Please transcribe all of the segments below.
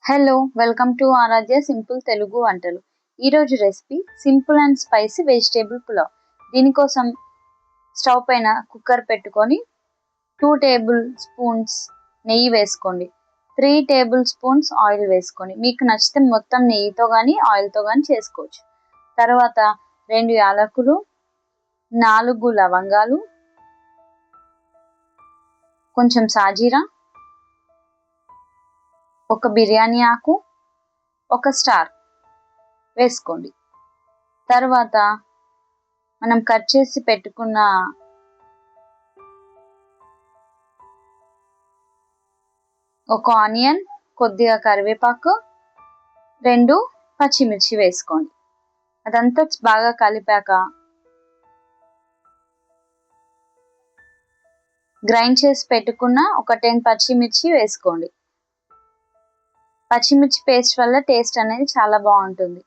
Hello welcome to Aaradhya simple Telugu వంటలు. ఈరోజు recipe simple and spicy vegetable pulao. దీనికోసం స్టవ్ పైన కుక్కర్ పెట్టుకొని 2 టేబుల్ స్పూన్స్ నెయ్యి వేసుకోండి. 3 టేబుల్ స్పూన్స్ ఆయిల్ వేసుకోండి. మీకు నచ్చితే మొత్తం నెయ్యితో కానీ ఆయిల్తో కానీ చేసుకోవచ్చు. తర్వాత 2 యాలకులు, 4 లవంగాలు, కొంచెం సాజీరా, ఒక బిర్యానీ ఆకు, ఒక స్టార్ వేసుకోండి. తర్వాత మనం కట్ చేసి పెట్టుకున్న ఒక ఆనియన్, కొద్దిగా కరివేపాకు, 2 పచ్చిమిర్చి వేసుకోండి. అదంతా బాగా కలిపాక గ్రైండ్ చేసి పెట్టుకున్న ఒక 10 పచ్చిమిర్చి వేసుకోండి. పచ్చిమిర్చి పేస్ట్ వల్ల టేస్ట్ అనేది చాలా బాగుంటుంది.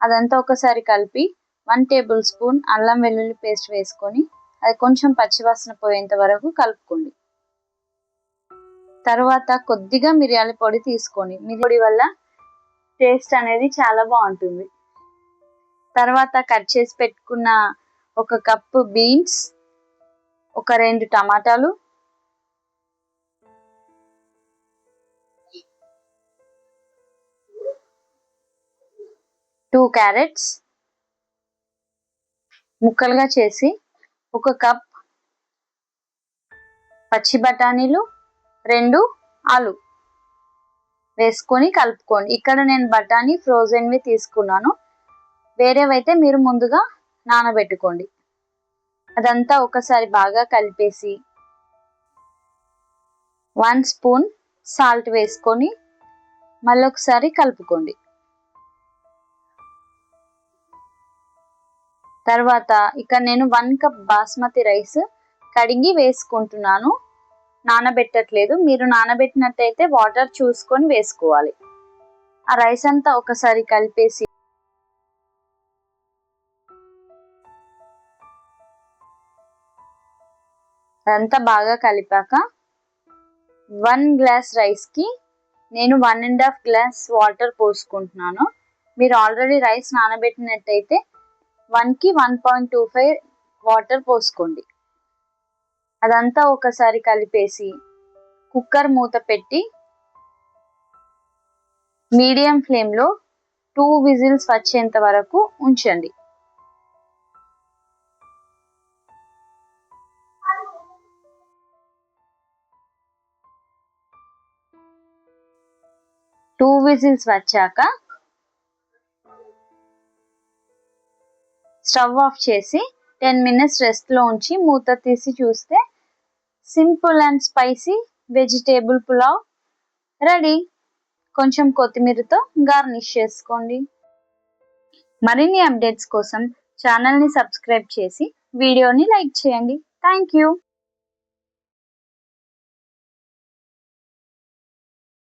అదంతా ఒకసారి కలిపి 1 టేబుల్ స్పూన్ అల్లం వెల్లుల్లి పేస్ట్ వేసుకొని అది కొంచెం పచ్చివాసన పోయేంత వరకు కలుపుకోండి. తర్వాత కొద్దిగా మిరియాల పొడి తీసుకోండి. మిరియాల పొడి వల్ల టేస్ట్ అనేది చాలా బాగుంటుంది. తర్వాత కట్ చేసి పెట్టుకున్న 1 కప్పు బీన్స్, ఒక 2 టమాటాలు, 2 క్యారెట్స్ ముక్కలుగా చేసి, 1 కప్ పచ్చి బఠానీలు, 2 ఆలు వేసుకొని కలుపుకోండి. ఇక్కడ నేను బఠానీ ఫ్రోజన్వి తీసుకున్నాను. వేరేవైతే మీరు ముందుగా నానబెట్టుకోండి. అదంతా ఒకసారి బాగా కలిపేసి 1 స్పూన్ సాల్ట్ వేసుకొని మళ్ళొకసారి కలుపుకోండి. తర్వాత ఇక్కడ నేను 1 కప్ బాస్మతి రైస్ కడిగి వేసుకుంటున్నాను. నానబెట్టట్లేదు. మీరు నానబెట్టినట్టయితే వాటర్ చూసుకొని వేసుకోవాలి. ఆ రైస్ అంతా ఒకసారి కలిపేసి అదంతా బాగా కలిపాక 1 గ్లాస్ రైస్కి నేను 1.5 గ్లాస్ వాటర్ పోసుకుంటున్నాను. మీరు ఆల్రెడీ రైస్ నానబెట్టినట్టయితే 1కి 1.25 వాటర్ పోసుకోండి. అదంతా ఒకసారి కలిపేసి కుక్కర్ మూత పెట్టి మీడియం ఫ్లేమ్లో 2 విజిల్స్ వచ్చేంత వరకు ఉంచండి. టూ విజిల్స్ వచ్చాక స్టవ్ ఆఫ్ చేసి 10 మినిట్స్ రెస్ట్లో ఉంచి మూత తీసి చూస్తే simple and spicy vegetable pulao ready. కొంచెం కొత్తిమీరతో గార్నిష్ చేసుకోండి. మరిన్ని అప్డేట్స్ కోసం ఛానల్ని సబ్స్క్రైబ్ చేసి వీడియోని లైక్ చేయండి. Thank you.